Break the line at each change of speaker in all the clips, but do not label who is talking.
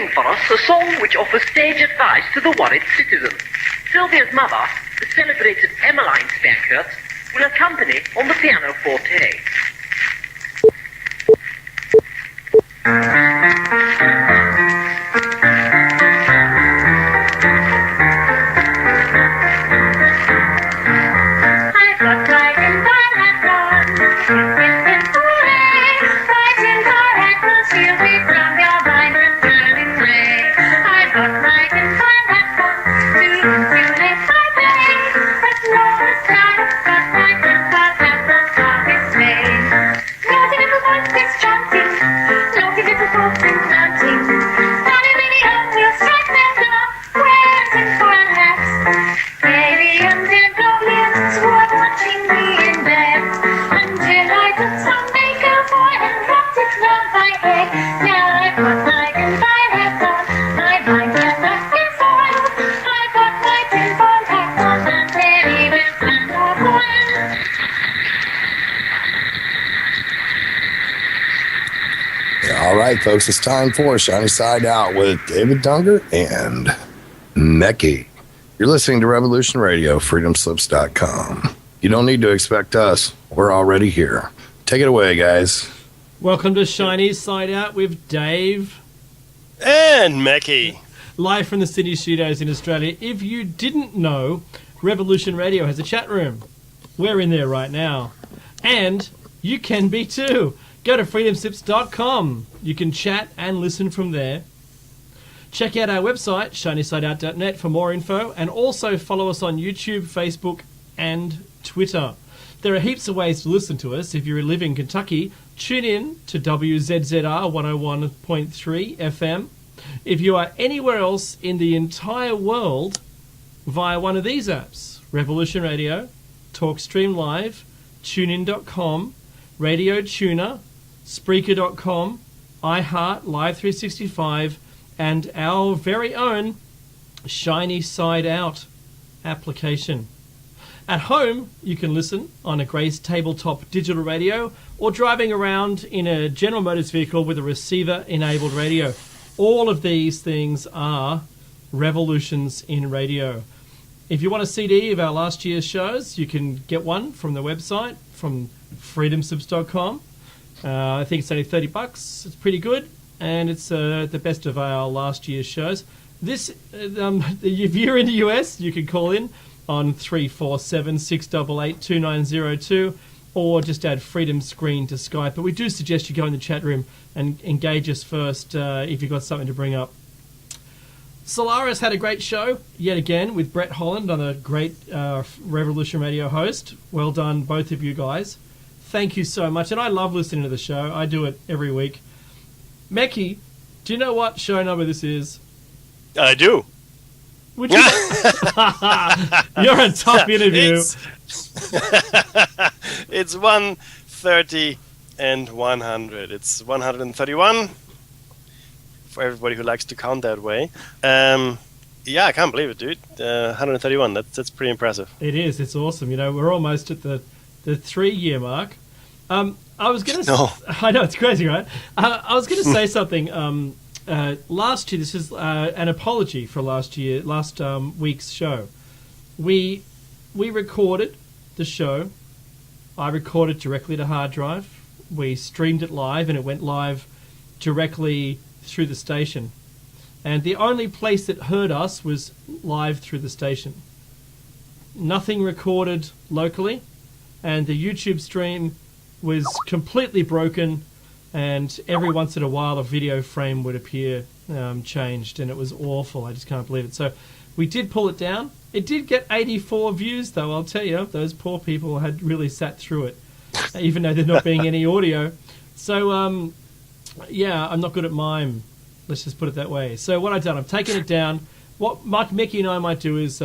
sing for us a song which offers sage advice to the worried citizen. Sylvia's mother, the celebrated Emmeline Stankhurst, will accompany on the pianoforte.
All right, folks, it's time for Shiny Side Out with David Dunger and Mecky. You're listening to Revolution Radio, freedomslips.com. You don't need to expect us. We're already here. Take it away, guys.
Welcome to Shiny Side Out with Dave.
And Mecky.
Live from the Sydney studios in Australia. If you didn't know, Revolution Radio has a chat room. We're in there right now. And you can be too. Go to freedomslips.com. You can chat and listen from there. Check out our website, shinysideout.net, for more info, and also follow us on YouTube, Facebook, and Twitter. There are heaps of ways to listen to us. If you live in Kentucky, tune in to WZZR 101.3 FM. If you are anywhere else in the entire world, via one of these apps, Revolution Radio, TalkStream Live, TuneIn.com, Radio Tuner, Spreaker.com, iHeart, Live 365, and our very own Shiny Side Out application. At home, you can listen on a Grace tabletop digital radio or driving around in a General Motors vehicle with a receiver-enabled radio. All of these things are revolutions in radio. If you want a CD of our last year's shows, you can get one from the website, from freedomslips.com. I think it's only $30. It's pretty good, and it's the best of our last year's shows. This, if you're in the US, you can call in on 347-688-2902, or just add Freedom Screen to Skype. But we do suggest you go in the chat room and engage us first if you've got something to bring up. Solaris had a great show, yet again, with Brett Holland on a great Revolution Radio host. Well done, both of you guys. Thank you so much. And I love listening to the show. I do it every week. Mecky, do you know what show number this is?
I do.
Would you? You're a tough interview.
It's 130 and 100. It's 131 for everybody who likes to count that way. Yeah, I can't believe it, dude. 131. That's pretty impressive.
It is. It's awesome. You know, we're almost at the 3-year mark. I was going to...
No.
I know, it's crazy, right? I was going to say something. Last year, this is an apology for last week's show. We recorded the show. I recorded directly to hard drive. We streamed it live, and it went live directly through the station. And the only place that heard us was live through the station. Nothing recorded locally, and the YouTube stream was completely broken, and every once in a while a video frame would appear changed, and it was awful. I just can't believe it. So we did pull it down. It did get 84 views, though, I'll tell you. Those poor people had really sat through it, even though there's not being any audio. So, yeah, I'm not good at mime. Let's just put it that way. So what I've done, I've taken it down. What Mickey and I might do is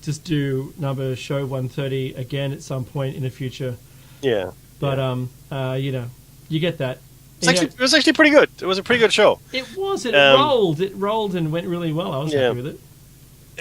just do show 130 again at some point in the future.
Yeah.
But, you know, you get that.
It was actually pretty good. It was a pretty good show.
It was. It rolled. It rolled and went really well. I was happy with it.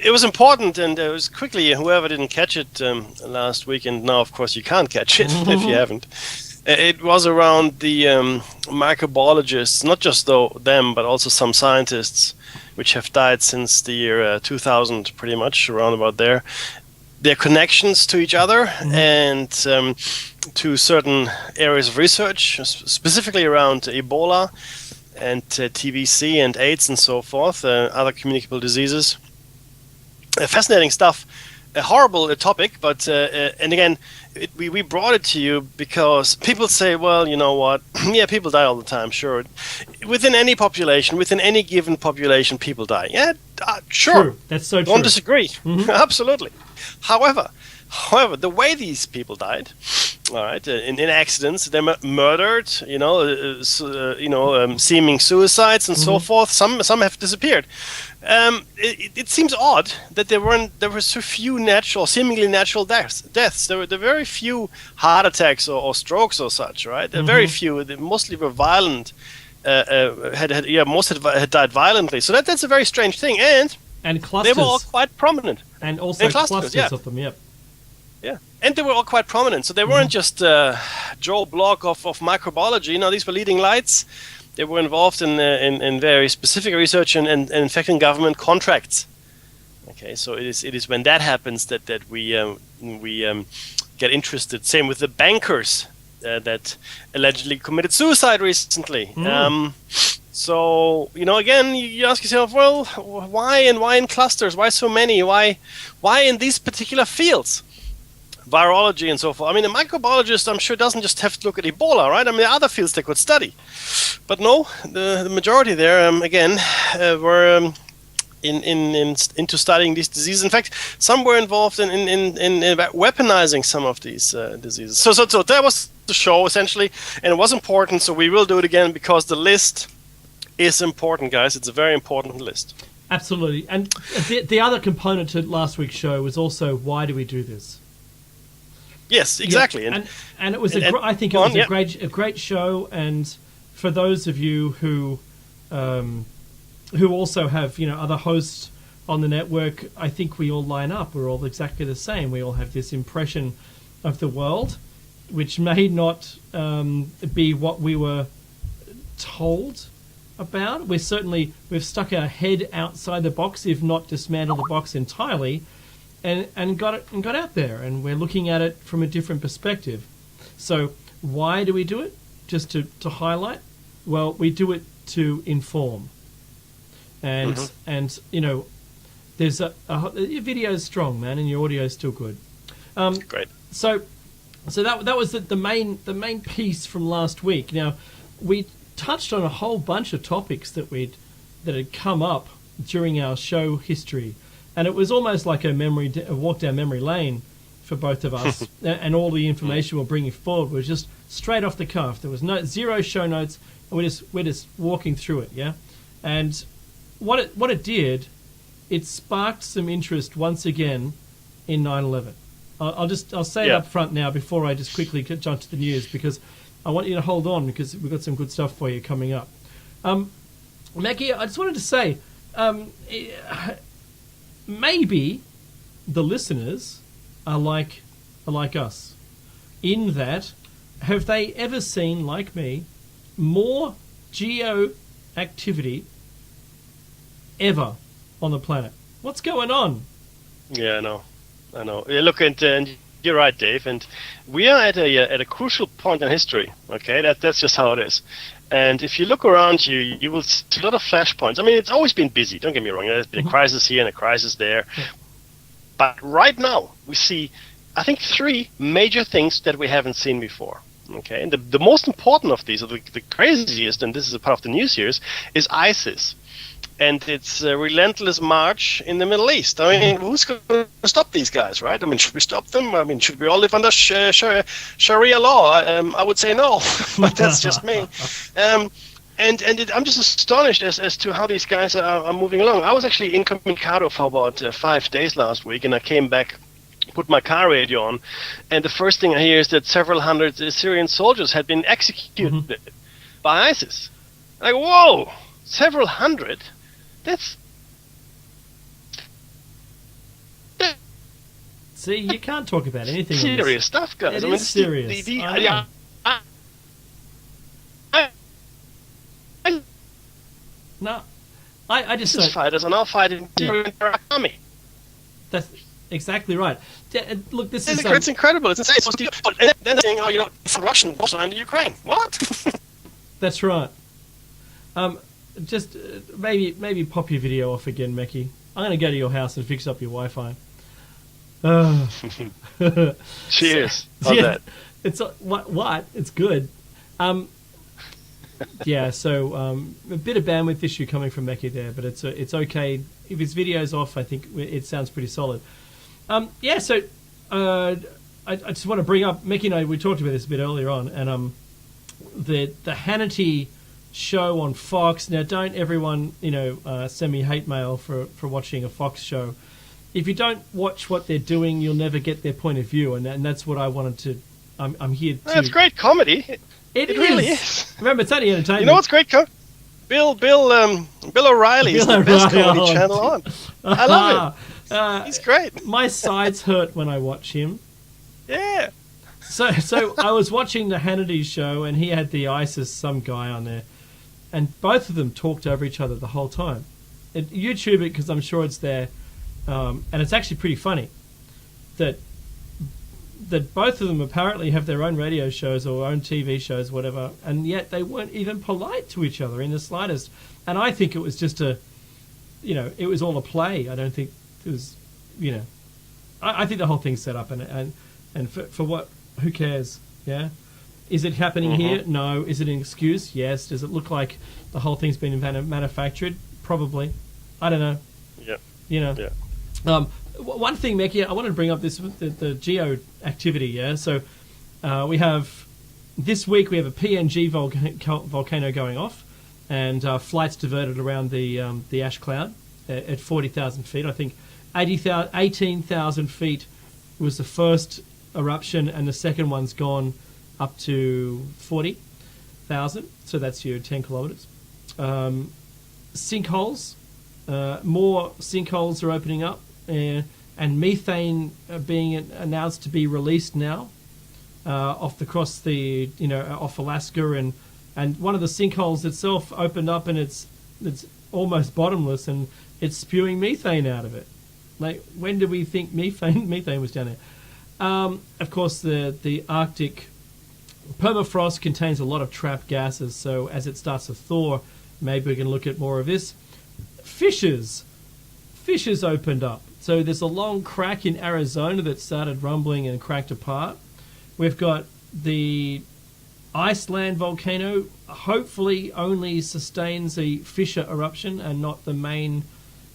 It was important, and it was quickly, whoever didn't catch it last week, and now, of course, you can't catch it if you haven't. It was around the microbiologists, not just them, but also some scientists, which have died since the year 2000, pretty much around about there. Their connections to each other and to certain areas of research, specifically around Ebola and TBC and AIDS and so forth, other communicable diseases. Fascinating stuff. A horrible topic, but and again, we brought it to you because people say, well, you know what? Yeah, people die all the time. Sure, within any population, within any given population, people die. Yeah, sure.
True. That's so true.
Don't disagree. Absolutely. However, the way these people died, all right, in accidents, they're murdered, seeming suicides and so forth. Some have disappeared. It seems odd that there were so few seemingly natural deaths. There were very few heart attacks or strokes or such, right? Very few. They mostly were violent. Most had died violently. So that's a very strange thing.
And clusters.
They were all quite prominent.
And also clusters of them, yep.
Yeah, and they were all quite prominent. So they weren't just Joe Block of microbiology. These were leading lights. They were involved in very specific research and in fact in government contracts. Okay, so it is when that happens that we get interested. Same with the bankers that allegedly committed suicide recently. So again, you ask yourself, well, why in clusters? Why so many? Why in these particular fields? Virology and so forth. I mean, a microbiologist, I'm sure, doesn't just have to look at Ebola, right? I mean, there are other fields they could study. But no, the majority there, were into studying these diseases. In fact, some were involved in weaponizing some of these diseases. So that was the show, essentially, and it was important, so we will do it again because the list is important, guys. It's a very important list.
Absolutely. And the other component to last week's show was also, why do we do this?
Yes, exactly.
Yeah. And it was I think it was a great show. And for those of you who also have other hosts on the network, I think we all line up. We're all exactly the same. We all have this impression of the world, which may not be what we were told about. We've stuck our head outside the box, if not dismantled the box entirely. And got out there, and we're looking at it from a different perspective. So why do we do it? Just to highlight? Well, we do it to inform. And there's your video is strong, man, and your audio is still good.
Great.
So that was the main piece from last week. Now we touched on a whole bunch of topics that had come up during our show history. And it was almost like a walk down memory lane for both of us. And all the information we're bringing forward was just straight off the cuff. There was zero show notes, and we're just walking through it, yeah. And what it did, it sparked some interest once again in 9/11. I'll say it up front now before I just quickly jump to the news, because I want you to hold on, because we've got some good stuff for you coming up. Maggie, I just wanted to say. Maybe the listeners are like us, in that, have they ever seen, like me, more geo activity ever on the planet? What's going on?
Yeah, I know. Yeah, look, and you're right, Dave. And we are at a crucial point in history. Okay, that's just how it is. And if you look around you, you will see a lot of flashpoints. I mean, it's always been busy. Don't get me wrong. There's been a crisis here and a crisis there. But right now, we see, I think, 3 major things that we haven't seen before. Okay, and the most important of these, or the craziest, and this is a part of the news here, is ISIS. And its relentless march in the Middle East. I mean, who's going to stop these guys, right? I mean, should we stop them? I mean, should we all live under Sharia law? I would say no, but that's just me. I'm just astonished as to how these guys are moving along. I was actually incommunicado for about 5 days last week, and I came back, put my car radio on, and the first thing I hear is that several hundred Syrian soldiers had been executed by ISIS. Like, whoa, several hundred? That's...
See, you can't talk about anything.
Serious stuff, guys.
It is serious. No, I just
These
don't.
fighters are now fighting during their army.
That's exactly right. Look, this is
It's incredible. It's insane. And then they're saying, "Oh, it's Russian also in Ukraine." What?
that's right. Just maybe pop your video off again, Meki. I'm going to go to your house and fix up your Wi-Fi.
Cheers on
Yeah,
that.
it's what? It's good. Yeah. So a bit of bandwidth issue coming from Meki there, but it's okay. If his video's off, I think it sounds pretty solid. Yeah. So I just want to bring up Meki and I. We talked about this a bit earlier on, and the Hannity show on Fox. Now, don't everyone send me hate mail for watching a Fox show. If you don't watch what they're doing, you'll never get their point of view, and that's what I wanted to. I'm here to.
It's great comedy.
It
really is.
Remember, it's only entertainment.
You know what's great? Bill O'Reilly is the best comedy channel on. I love it. He's great.
My sides hurt when I watch him.
Yeah.
So I was watching the Hannity show, and he had the ISIS some guy on there, and both of them talked over each other the whole time. YouTube it because I'm sure it's there, and it's actually pretty funny that both of them apparently have their own radio shows or own TV shows, whatever, and yet they weren't even polite to each other in the slightest. And I think it was just it was all a play. I don't think it was, I think the whole thing's set up, and for what? Who cares? Yeah. Is it happening here? No. Is it an excuse? Yes. Does it look like the whole thing's been manufactured? Probably. I don't know.
Yeah.
Yeah. One thing, Meki, I wanted to bring up the geo activity. Yeah. So this week we have a PNG volcano going off, and flights diverted around the ash cloud at 40,000 feet. I think 18,000 feet was the first eruption, and the second one's gone up to 40,000. So that's your 10 kilometers. Sinkholes, more sinkholes are opening up, and methane being announced to be released now off Alaska, and one of the sinkholes itself opened up, and it's almost bottomless, and it's spewing methane out of it. Like, when did we think methane was down there? Of course, the Arctic permafrost contains a lot of trapped gases, so as it starts to thaw, maybe we can look at more of this. Fishes opened up. So there's a long crack in Arizona that started rumbling and cracked apart. We've got the Iceland volcano, hopefully only sustains a fissure eruption and not the main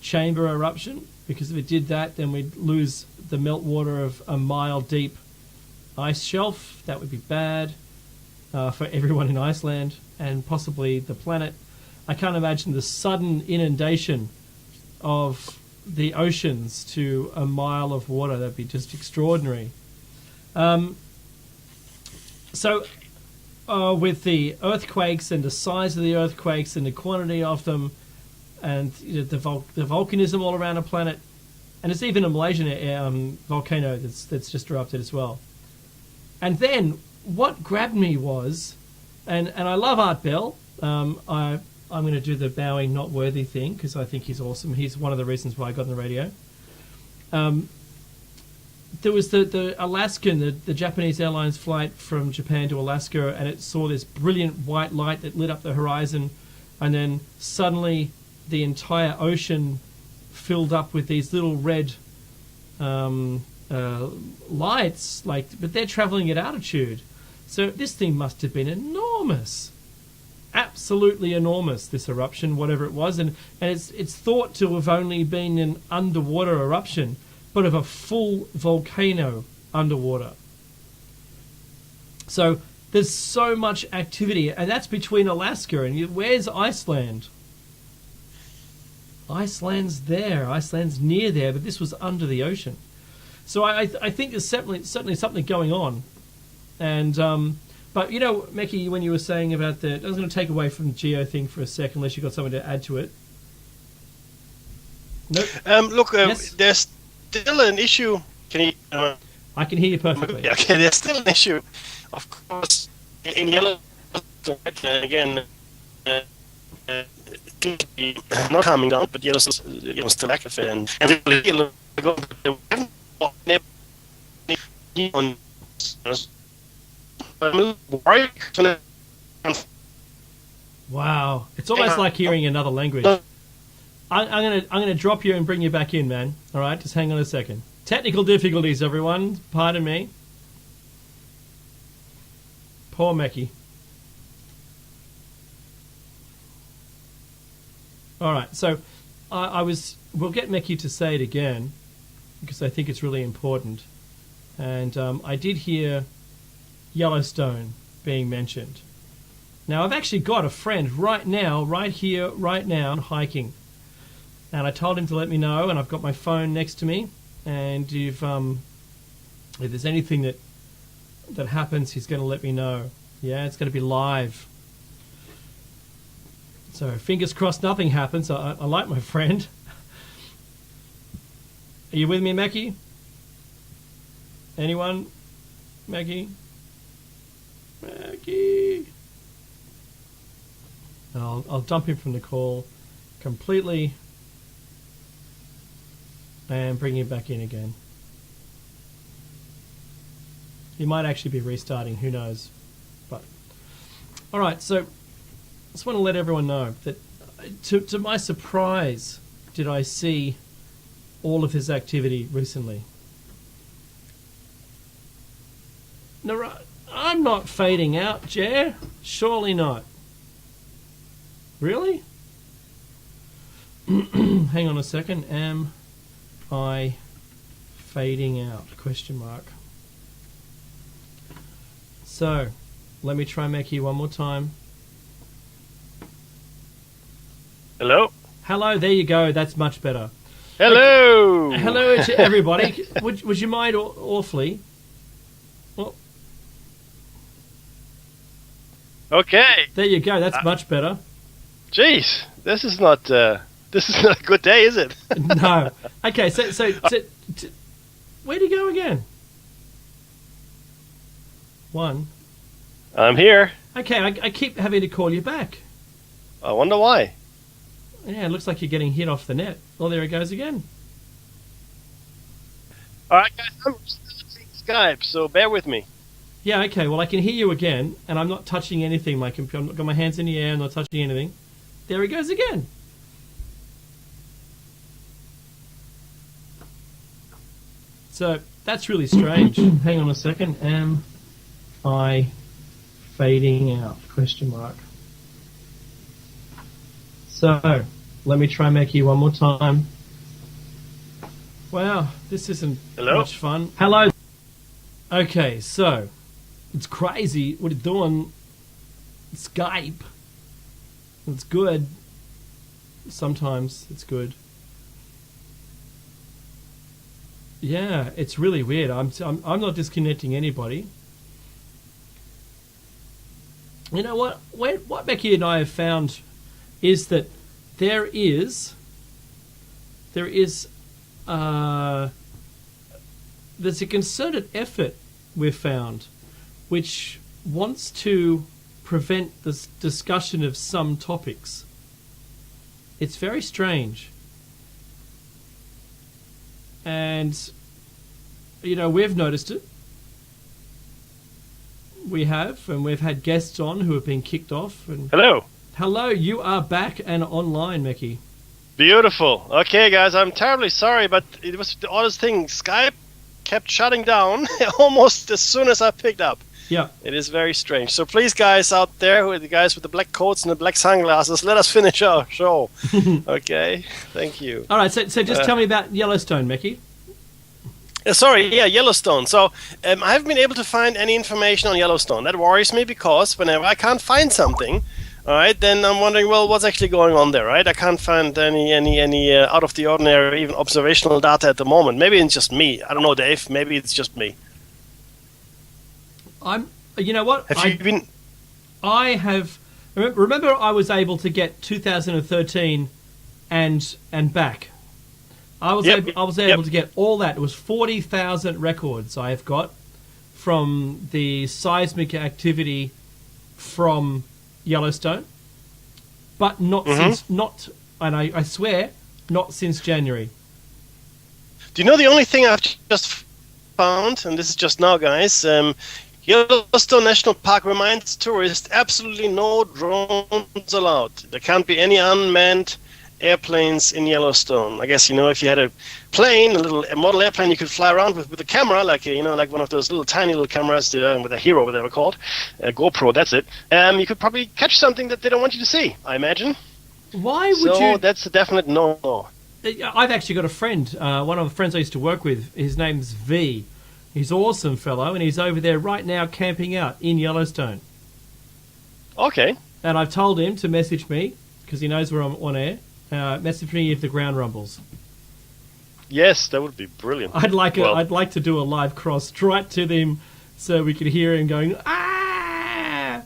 chamber eruption, because if it did that, then we'd lose the meltwater of a mile-deep ice shelf. That would be bad for everyone in Iceland and possibly the planet. I can't imagine the sudden inundation of the oceans to a mile of water. That'd be just extraordinary. So with the earthquakes and the size of the earthquakes and the quantity of them, and the volcanism all around the planet, and it's even a Malaysian volcano that's just erupted as well. And then what grabbed me was, and I love Art Bell. I'm going to do the bowing not worthy thing because I think he's awesome. He's one of the reasons why I got on the radio. There was the Alaskan, the Japanese Airlines flight from Japan to Alaska, and it saw this brilliant white light that lit up the horizon, and then suddenly the entire ocean filled up with these little red lights, but they're traveling at altitude. So this thing must have been enormous. Absolutely enormous, this eruption, whatever it was, and it's thought to have only been an underwater eruption, but of a full volcano underwater. So there's so much activity, and that's between Alaska and where's Iceland? Iceland's there. Iceland's near there, but this was under the ocean. So I think there's certainly something going on, and but Meki, when you were saying about I was going to take away from the geo thing for a second, unless you got something to add to it. Nope.
Look,
Yes?
there's still an issue. Can you?
I can hear you perfectly.
Okay, there's still an issue, of course, in yellow. Again, not coming down, but Yellowstone still active, and
Wow, it's almost like hearing another language. I'm gonna drop you and bring you back in, man. All right, just hang on a second. Technical difficulties, everyone. Pardon me. Poor Meki. All right, so we'll get Meki to say it again because I think it's really important. And I did hear Yellowstone being mentioned. Now, I've actually got a friend right now, right here, right now, hiking. And I told him to let me know, and I've got my phone next to me. And if there's anything that happens, he's going to let me know. Yeah, it's going to be live. So fingers crossed nothing happens. I like my friend. Are you with me, Meki? Anyone? Meki? Meki? I'll dump him from the call completely and bring him back in again. He might actually be restarting, who knows. But all right, so I just want to let everyone know that to my surprise, did I see all of his activity recently. No, I'm not fading out, Jer. Surely not. Really? Hang on a second. Am I fading out? Question mark. So, let me try Meki one more time.
Hello?
Hello, there you go. That's much better.
Hello!
Hello to everybody. Would you mind awfully? Well,
okay.
there you go. That's much better.
Jeez, this is not a good day, is it?
No. Okay, so where'd he go again? One.
I'm here.
Okay, I keep having to call you back.
I wonder why.
Yeah, it looks like you're getting hit off the net. Oh, there it goes again.
All right, guys, I'm still using Skype, so bear with me.
Yeah, okay, well, I can hear you again, and I'm not touching anything. My computer, I've not got my hands in the air, I'm not touching anything. There he goes again. So, that's really strange. Hang on a second. Am I fading out? Question mark. So, let me try Meki one more time. Wow, this isn't much fun. Hello. Okay, so, it's crazy what it's doing. Skype. It's good. Sometimes it's good. Yeah, it's really weird. I'm not disconnecting anybody. You know what? What Becky and I have found is that there's a concerted effort we've found which wants to prevent this discussion of some topics. It's very strange. And, you know, we've noticed it. We have, and we've had guests on who have been kicked off. And
Hello.
Hello, you are back and online, Meki.
Beautiful. Okay, guys, I'm terribly sorry, but it was the oddest thing. Skype kept shutting down almost as soon as I picked up.
Yeah.
It is very strange. So please, guys out there, the guys with the black coats and the black sunglasses, let us finish our show. Okay? Thank you.
All right, so just tell me about Yellowstone, Meki.
Yellowstone. So I haven't been able to find any information on Yellowstone. That worries me because whenever I can't find something, all right, then I'm wondering, well, what's actually going on there, right? I can't find any out of the ordinary, even observational data at the moment. Maybe it's just me. I don't know, Dave. Maybe it's just me.
You know what?
Have you been?
I have. Remember, I was able to get 2013 and back. I was able to get all that. It was 40,000 records I have got from the seismic activity from Yellowstone. but not since and I swear, not since January.
Do you know the only thing I've just found, and this is just now, guys, Yellowstone National Park reminds tourists absolutely no drones allowed. There can't be any unmanned airplanes in Yellowstone. I guess, if you had a plane, a model airplane you could fly around with a camera, like one of those tiny little cameras with a Hero, whatever they're called, a GoPro, that's it. You could probably catch something that they don't want you to see, I imagine.
Why would you...
So that's a definite no.
I've actually got a friend, one of the friends I used to work with, his name's V. He's an awesome fellow, and he's over there right now camping out in Yellowstone.
Okay.
And I've told him to message me, because he knows we're on air, message me if the ground rumbles.
Yes, that would be brilliant.
I'd like to do a live cross right to them so we could hear him going, "Ah!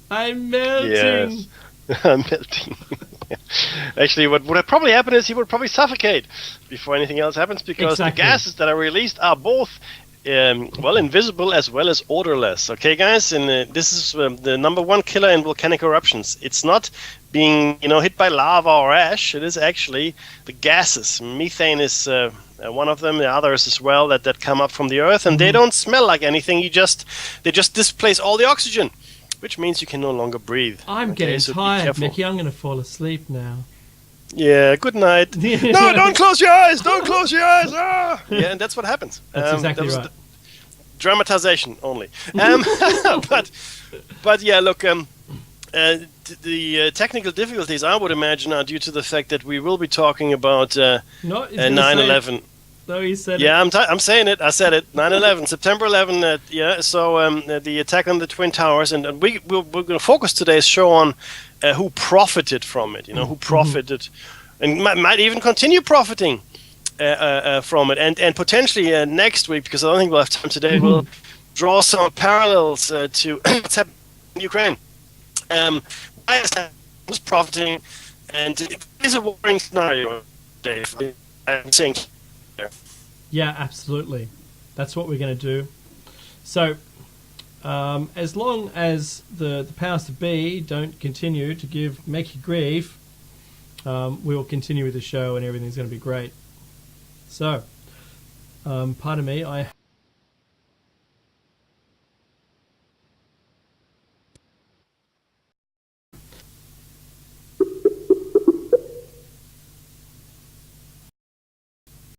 I'm melting!"
Yes. I'm melting. Actually, what would probably happen is he would probably suffocate before anything else happens, because the gases that are released are both invisible as well as odorless. Okay, guys, and this is the number one killer in volcanic eruptions. It's not being hit by lava or ash. It is actually the gases. Methane is one of them. The others as well that come up from the earth, and they don't smell like anything. They just displace all the oxygen, which means you can no longer breathe.
I'm getting tired, Mickey. I'm going to fall asleep now.
Yeah, good night. No, don't close your eyes! Don't close your eyes! Ah! Yeah, and that's what happens.
That's exactly right.
Dramatization only. But yeah, look, the technical difficulties, I would imagine, are due to the fact that we will be talking about 9/11.
No, he said
it. I'm saying it. I said it. 9/11, September 11. So the attack on the Twin Towers, and we're going to focus today's show on who profited from it. Who profited, and might even continue profiting from it, and potentially next week, because I don't think we'll have time today. We'll draw some parallels to what's happening in Ukraine. Why is that was profiting, and it is a warring scenario, Dave. I'm saying.
Yeah, absolutely. That's what we're going to do. So, as long as the powers to be don't continue to make you grieve, we will continue with the show and everything's going to be great. So, pardon me, I